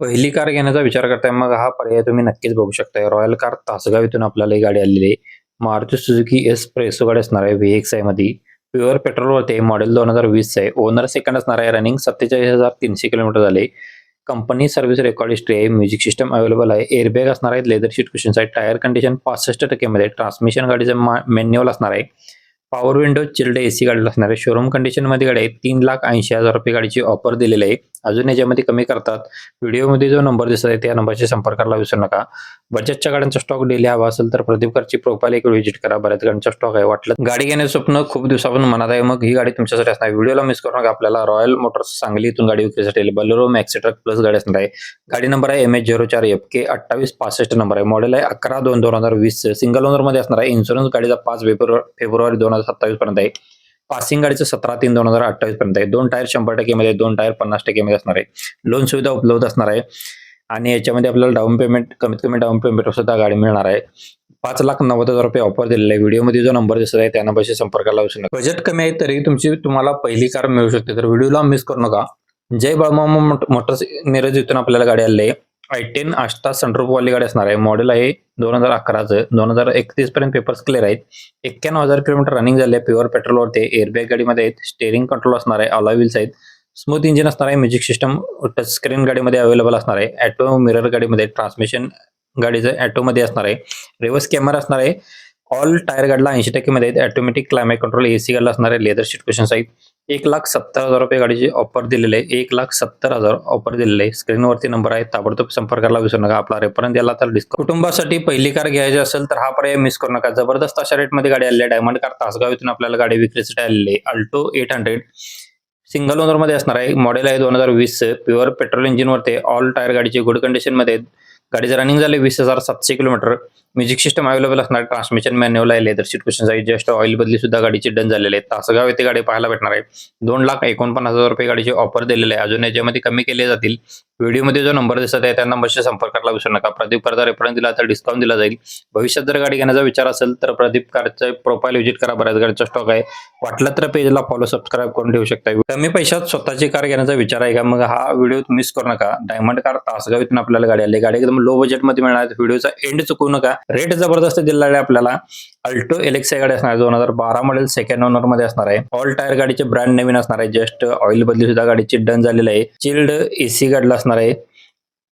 पहिली कार घेण्याचा विचार करताय मग हा पर्याय तुम्ही नक्कीच बघू शकताय. रॉयल कार तासगाव इथून आपल्याला ही गाडी आलेली आहे. मारुती सुझुकी एस प्रेसो गाडी असणार आहे व्ही-एक्स-आय मध्ये. प्युअर पेट्रोलवरती आहे. मॉडेल 2020 आहे. ओनर सेकंड असणार आहे. रनिंग 47,300 किलोमीटर झाले. कंपनी सर्व्हिस रेकॉर्ड हिस्ट्री आहे. म्युझिक सिस्टम अवेलेबल आहे. एअरबॅग असणार आहेत. लेदर सीट कुशन्स आहेत. टायर कंडिशन 65% मध्ये. ट्रान्समिशन गाडीचं मॅन्युअल असणार आहे. पॉवर विंडो चिल्ड एसी गाडीला असणार आहे. शोरूम कंडिशनमध्ये गाडी आहे. 3,80,000 रुपये गाडीची ऑफर दिलेली आहे. अजून याच्यामध्ये कमी करतात. व्हिडिओमध्ये जो नंबर दिसत आहे त्या नंबरशी संपर्क करायला विसरू नका. बजेटच्या गाड्यांचा स्टॉक डेली हवा असेल तर प्रदीप कारची प्रोफाईल एक व्हिजिट करा. बऱ्याच गाड्यांचा स्टॉक आहे. वाटलं गाडी घेण्याचं स्वप्न खूप दिवसापासून मनात आहे, मग ही गाडी तुमच्यासाठी असणार आहे. व्हिडिओला मिस करू नका. आपल्याला रॉयल मोटर्स सांगली इथून गाडी विक्रीसाठी बलेरो मॅक्सी ट्रक प्लस गाडी असणार आहे. गाडी नंबर आहे MH04FK 2865 नंबर आहे. मॉडेल आहे 11/2/2020. सिंगल ओनर मध्ये असणार आहे. इन्शुरन्स गाडीचा 5 फेब्रुवारी 2027 पर्यंत आहे. पासिंग गाडीचं 17/3/2028 पर्यंत आहे. 2 टायर 100% मध्ये, 2 टायर 50% मध्ये असणार आहे. लोन सुविधा उपलब्ध असणार आहे आणि याच्यामध्ये आपल्याला डाऊन पेमेंट कमीत कमी डाऊन पेमेंट सुद्धा गाडी मिळणार आहे. 5,90,000 रुपये ऑफर दिलेला आहे. व्हिडिओमध्ये जो नंबर दिसत आहे त्या नंबरशी संपर्क करायला विसरू नका. बजेट कमी आहे तरी तुम्हाला पहिली कार मिळू शकते, तर व्हिडिओला मिस करू नका. जय बाळमामा मोटर्स मिरज इथून आपल्याला गाडी आलेली आहे. i10 आस्टा सनरूफ वाली गाडी असणार आहे. मॉडेल आहे 2011चं. 2031 पर्यंत पेपर्स क्लिअर आहेत. 91,000 किलोमीटर रनिंग झाले. प्युअर पेट्रोलवरती. एअरबॅग गाडीमध्ये आहेत. स्टेअरिंग कंट्रोल असणार आहे. अलॉय व्हील्स आहेत. स्मूथ इंजिन असणार आहे. म्युझिक सिस्टम टच स्क्रीन गाडीमध्ये अवेलेबल असणार आहे. ऑटो मिरर गाडीमध्ये. ट्रान्समिशन गाडीचं ऑटो मध्ये असणार आहे. रिव्हर्स कॅमेरा असणार आहे. ऑल टायर गाडीला 80% मध्ये आहेत. ऑटोमॅटिक क्लायमेट कंट्रोल एसी गाडीला असणार आहे. लेदर सीट कुशन्स आहेत. 1,70,000 रुपये गाडीची ऑफर दिलेली आहे. 1,70,000 ऑफर दिलेली आहे. स्क्रीनवरती नंबर आहे. ताबडतोब संपर्क करायला विसरू नका. आपला रेफरन्स दिला तर डिस्काउंट. कुटुंबासाठी पहिली कार घ्यायची असेल तर हा पर्याय मिस करू नका. जबरदस्त अशा रेटमध्ये गाडी आलेली आहे. डायमंड कार तासगाव इथून आपल्याला गाडी विक्रीसाठी आलेली आहे. अल्टो 800 सिंगल ओनर मध्ये असणार आहे. मॉडेल आहे 2020. प्युअर पेट्रोल इंजिन वरती. ऑल टायर गाडीची गुड कंडिशन मध्ये आहेत. गाडीचं रनिंग झाले 20,700 किलोमीटर. म्युझिक सिस्टम अवेलेबल असणार. ट्रान्समिशन मॅन्युअल आहे. लेदर सीट कुशन्स आहे. जस्ट ऑइल बदली सुद्धा गाडीची डन झालेली आहे. तासगाव येथे गाडी पाहायला भेटणार आहे. 2,49,000 रुपये गाडीची ऑफर दिलेली आहे. अजून याच्यामध्ये कमी केले जातील. व्हिडिओमध्ये जो नंबर दिसत आहे त्या नंबरशी संपर्क करायला विसरू नका. प्रदीप कारचा रेफरन्स दिला तर डिस्काउंट दिला जाईल. भविष्यात जर गाडी घेण्याचा विचार असेल तर प्रदीप कारचे प्रोफाईल व्हिजिट करा. बऱ्याच गाडीचा स्टॉक आहे. वाटलं तर पेजला फॉलो सबस्क्राईब करून ठेवू शकता. कमी पैशात स्वतःची कार घेण्याचा विचार आहे का? मग हा व्हिडिओ मिस करू नका. डायमंड कार तासगाव इथून आपल्याला गाडी आली. गाडी एकदम लो बजेट मध्ये मिळणार. व्हिडिओचा एंड चुकवू नका. रेट जबरदस्त दिलेला आहे आपल्याला. अल्टो एलेक्सा गाडी असणार आहे. 2012 मॉडेल सेकंड ओनर मध्ये असणार आहे. ऑल टायर गाडीचे ब्रँड नवीन असणार आहे. जस्ट ऑइल बदली सुद्धा गाडीची डन झालेली आहे. चिल्ड एसी गाडीला असणार आहे.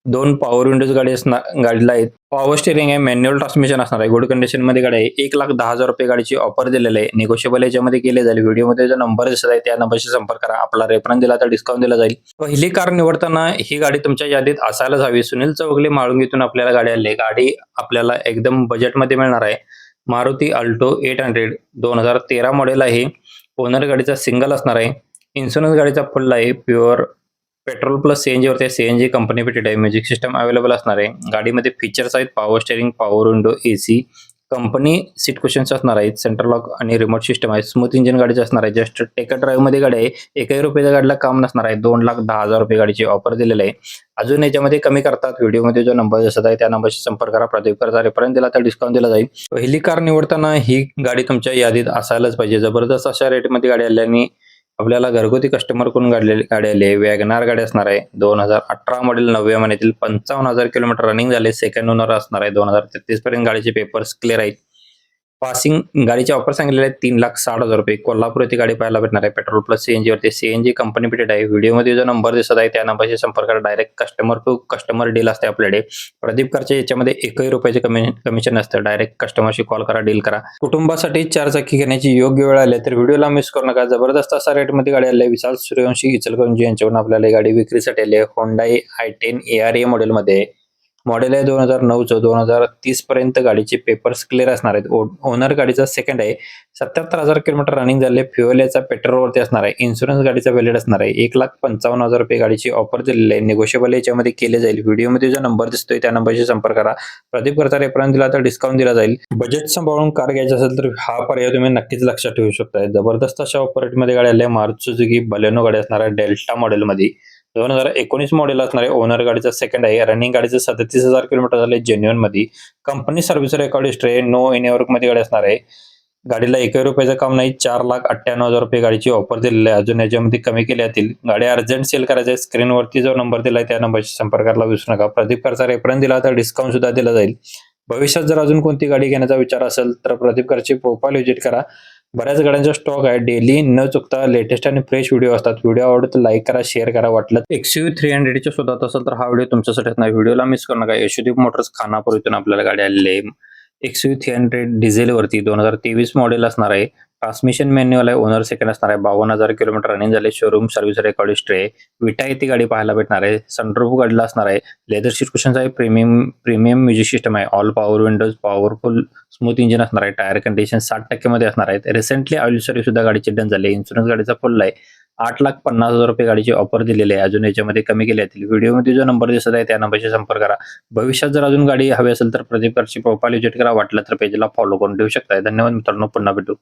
2 पॉवर विंडोज गाडीला आहेत. पॉवर स्टिअरिंग आहे. मॅन्युअल ट्रान्समिशन असणार आहे. गुड कंडिशन मध्ये गाडी आहे. 1,10,000 रुपये गाडीची ऑफर दिलेली आहे. निगोशिएबल याच्यामध्ये केले जाईल. व्हिडिओमध्ये जो नंबर दिसत आहे त्या नंबरशी संपर्क करा. आपला रेफरन्स दिला तर डिस्काउंट दिला जाईल. पहिली कार निवडताना ही गाडी तुमच्या यादीत असायलाच हवी. सुनील चौगले माळुंगीतून आपल्याला गाडी आली. गाडी आपल्याला एकदम बजेटमध्ये मिळणार आहे. मारुती अल्टो 800 2013 मॉडेल आहे. ओनर गाडीचा सिंगल असणार आहे. इन्शुरन्स गाडीचा फुल आहे. प्युअर पेट्रोल प्लस सीएनजी वरती. सीएनजी कंपनी फिटेड आहे. म्युझिक सिस्टम अवेलेबल असणार आहे. गाडीमध्ये फीचर्स आहेत. Power steering, power window, AC, company seat cushions असणार आहेत. सेंट्रल लॉक आणि रिमोट सिस्टम आहे. स्मूथ इंजिन गाडीचं असणार आहे. जस्ट टेकर ड्राईव्ह मध्ये गाडी आहे. 1,000 रुपयाच्या गाडीला काम नसणार आहे. 2,10,000 रुपये गाडीची ऑफर दिलेली आहे. अजून याच्यामध्ये कमी करतात. व्हिडिओमध्ये जो नंबर दिसत आहे त्या नंबरशी संपर्क करा. प्रदीप कारचा रेफरन्स दिला तर डिस्काउंट दिला जाईल. पहिली कार निवडताना ही गाडी तुमच्या यादीत असायलाच पाहिजे. जबरदस्त अशा रेटमध्ये गाडी आल्याने आपल्याला घरगुती कस्टमर कडून गाडी आली आहे. वॅगनार गाडी असणार आहे. 2018 मॉडेल 9व्या महिन्यातील. 55,000 किलोमीटर रनिंग झाले. सेकंड ओनर असणार आहे. 2033 पर्यंत गाडीचे पेपर्स क्लिअर आहेत. पासिंग गाडीचे ऑफर सांगितलेले आहेत 3,60,000 रुपये. कोल्हापूर येथे गाडी पाहायला भेटणार आहे. पेट्रोल प्लस सीएनजी वरती. सीएनजी कंपनी फिटेड आहे. व्हिडिओमध्ये जो नंबर दिसत आहे त्या नंबरशी संपर्क करा. Direct customer to customer deal असते आपल्याकडे. प्रदीप कारच्या याच्यामध्ये 1 रुपयाचे कमिशन असतं. डायरेक्ट कस्टमरशी कॉल करा, डील करा. कुटुंबासाठी 4 चाकी घेण्याची योग्य वेळ आली तर व्हिडिओला मिस करू नका. जबरदस्त असा रेटमध्ये गाडी आली आहे. विशाल सूर्यवंशी इचलकरंजी यांच्याकडून आपल्याला गाडी विक्रीसाठी आली आहे. होंडाई i10 ARA मॉडेलमध्ये. मॉडेल आहे 2009चं. 2030 पर्यंत गाडीचे पेपर्स क्लिअर असणार आहेत. ओनर गाडीचा सेकंड आहे. 77,000 किलोमीटर रनिंग झाले. फ्युएल याचा पेट्रोलवरती असणार आहे. इन्शुरन्स गाडीचा व्हॅलिड असणार आहे. 1,55,000 रुपये गाडीची ऑफर दिलेली आहे. निगोशिएबल याच्यामध्ये केले जाईल. व्हिडिओमध्ये जो नंबर दिसतोय त्या नंबरशी संपर्क करा. प्रदीप कारचा रेफरन्स दिला तर डिस्काउंट दिला जाईल. बजेट सांभाळून कार घ्यायची असेल तर हा पर्याय तुम्ही नक्कीच लक्षात ठेवू शकता. जबरदस्त अशा ऑफर रेटमध्ये गाडी आली आहे. मारुती सुझुकी बलेनो गाडी असणार आहे. डेल्टा मॉडेलमध्ये. 2019 मॉडेल असणार आहे. ओनर गाडीचा सेकंड आहे. रनिंग गाडीचं 37,000 किलोमीटर झाले जेन्युअन मध्ये. कंपनी सर्व्हिस रेकॉर्ड हिस्ट्री आहे. नो एनी वर्क मध्ये गाडी असणार आहे. गाडीला एकही रुपयाचं काम नाही. 4,98,000 रुपये गाडीची ऑफर दिलेली आहे. अजून याच्यामध्ये कमी केली जातील. गाडी अर्जंट सेल करायची आहे. स्क्रीनवरती जो नंबर दिलाय त्या नंबरशी संपर्क करायला विसरू नका. प्रदीप कारचा रेफरन्स दिला तर डिस्काउंट सुद्धा दिला जाईल. भविष्यात जर अजून कोणती गाडी घेण्याचा विचार असेल तर प्रदीप कारची प्रोफाईल व्हिजिट करा. बऱ्याच गाड्यांचा स्टॉक आहे. डेली न चुकता लेटेस्ट आणि फ्रेश व्हिडिओ असतात. व्हिडिओ आवडला तर लाईक करा, शेअर करा. वाटलं XUV 300 च्या शोधात असेल तर हा व्हिडिओ तुमच्यासाठी नाही. व्हिडिओला मिस करू नका. यशोदीप मोटर्स खानापूर इथून आपल्याला गाडी आलेली आहे. XUV 300 डिझेल वरती 2023 मॉडेल असणार आहे. ट्रान्समिशन मॅन्युअल आहे. ओनर सेकंड असणार आहे. 52,000 किलोमीटर रनिंग झाले. शोरूम सर्व्हिस रेकॉर्ड हिस्ट्री आहे. विटा येथे गाडी पाहायला भेटणार आहे. सनरूफ गाडीला असणार आहे. लेदर सीट कुशन्स आहे. प्रीमियम म्युझिक सिस्टम आहे. All power Windows, powerful smooth engine असणार आहे. टायर कंडिशन 60% मध्ये असणार आहेत. रिसेंटली ऑइल सर्व्हिस सुद्धा गाडीची डन झाली. इन्शुरन्स गाडीचा फुल आहे. 8,50,000 रुपये गाडीची ऑफर दिलेली आहे. अजून याच्यामध्ये कमी केले जातील. व्हिडिओमध्ये जो नंबर दिसत आहे त्या नंबरशी संपर्क करा. भविष्यात जर अजून गाडी हवी असेल तर प्रदीप कारची प्रोफाईल व्हिजिट करा. वाटलं तर पेजला फॉलो करून ठेवू शकता. धन्यवाद मित्रांनो. पुन्हा भेटू.